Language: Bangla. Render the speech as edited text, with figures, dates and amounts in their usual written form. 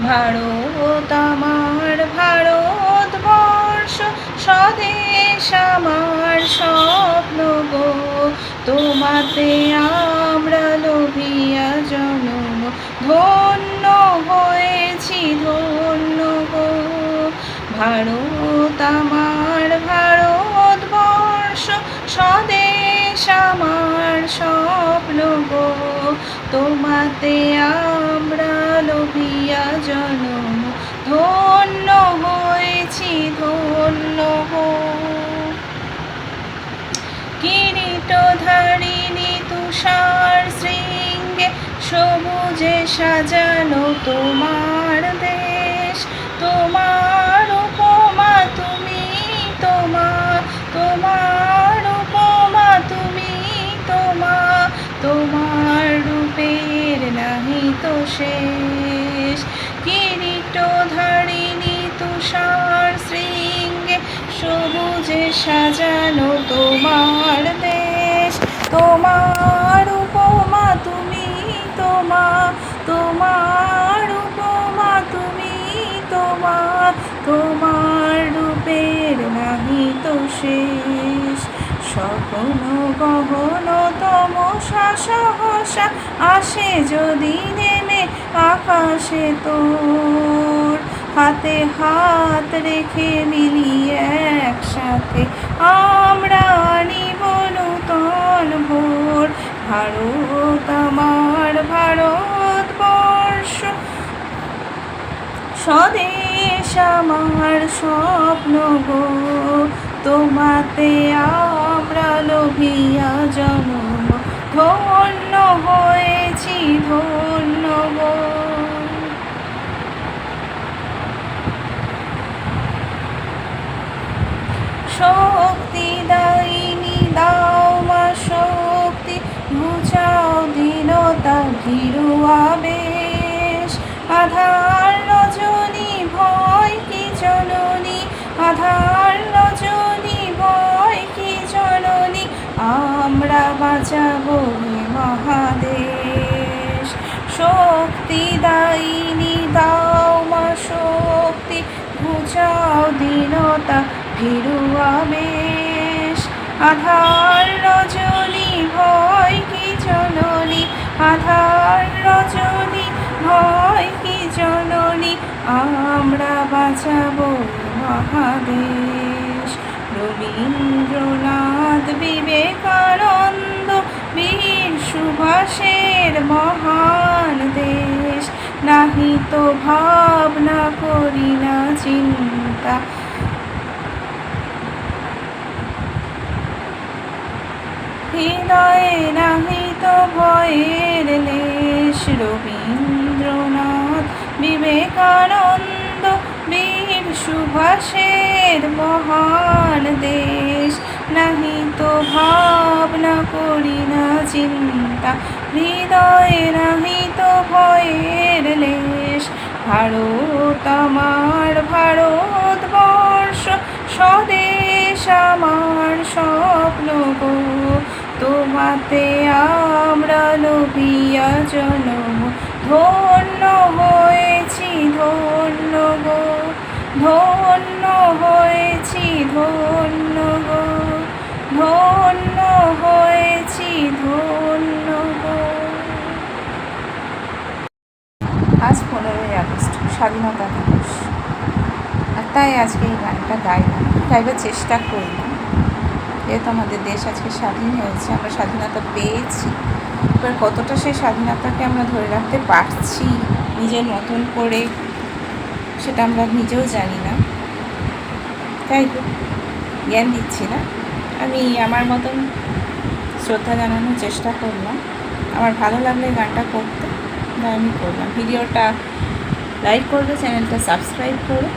ভারত আমার ভারতবর্ষ, স্বদেশ আমার স্বপ্ন গো। তোমাতে আমরা লোভিয়া জনম, ধন্য হয়েছি ধন্য গো। ভারত আমার ভারতবর্ষ, স্বদেশ আমার স্বপ্ন গো। তোমাতে আমরা লোভিয়া জনম, ধন্য হয়েছি ধন্য গো। কিরীটধারিণী তুষার শৃঙ্গে, সবুজে সাজানো তোমার দেশ। তোমার উপমা তুমি, তোমার উপমা তুমি, তোমার রূপের নাহি তো শেষ। কিরীটধারিণী তুষার শৃঙ্গে, সবুজে সাজানো তোমার দেশ। তোমার উপমা তুমি, তোমার উপমা তুমি, তোমার রূপের নাহি তো শেষ। সঘন গহন তমসা সহসা আসে যদি নেমে আকাশে তোর, হাতে হাত রেখে মিলিয়ে একসাথে আমরা আনিব নূতন ভোর। ভারত আমার ভারতবর্ষ, স্বদেশ আমার স্বপ্ন গো। তোমাতে আমরা লোভিয়া জনম, ধন্য হয়েছি ধন্য গো। শক্তিদায়িনী দাও মা শক্তি, ঘুচাও দীনতা ভীরু আবেশ। আধার রজনী ভয় কি জননী, আধার রজনী ভয় কি জননী, আমরা বাঁচাবো হে মহাদেশ। শক্তিদায়িনী দাও মা শক্তি, ঘুচাও দীনতা ভীরু আবেশ। আধার রজনী ভয় কি জননী, আধার রজনী ভয় কি জননী, আমরা বাঁচাবো মহাদেশ। রবীন্দ্রনাথ বিবেকানন্দ বীর সুভাষের মহান দেশ, নাহি তো ভাবনা করি না চিন্তা, হৃদয়ে নাহি তো ভয়ের লেশ। রবীন্দ্রনাথ বিবেকানন্দ বীর সুভাষের মহান দেশ, নাহি তো ভাবনা করি না চিন্তা, হৃদয়ে নাহি তো ভয়ের লেশ। ভারত আমার ভারতবর্ষ, স্বদেশ আমার স্বপ্ন গো। তোমাতে আমরা লোভিয়া জনম, ধন্য হয়েছি ধন্য গো। ধন্য হয়েছি ধন্য গো, ধন্য হয়েছি ধন্য গো। আজ 15ই আগস্ট, স্বাধীনতা দিবস, আর তাই আজকে এই গানটা গাইবার চেষ্টা করলাম। যেহেতু আমাদের দেশ আজকে স্বাধীন হয়েছে, আমরা স্বাধীনতা পেয়েছি, এবার কতটা সেই স্বাধীনতাকে আমরা ধরে রাখতে পারছি নিজের মতন করে, সেটা আমরা নিজেও জানি না। তাই জ্ঞান দিচ্ছি না, আমি আমার মতন শ্রদ্ধা জানানোর চেষ্টা করলাম। আমার ভালো লাগলে গানটা করতে, তাই আমি করলাম। ভিডিওটা লাইক করবে, চ্যানেলটা সাবস্ক্রাইব করো।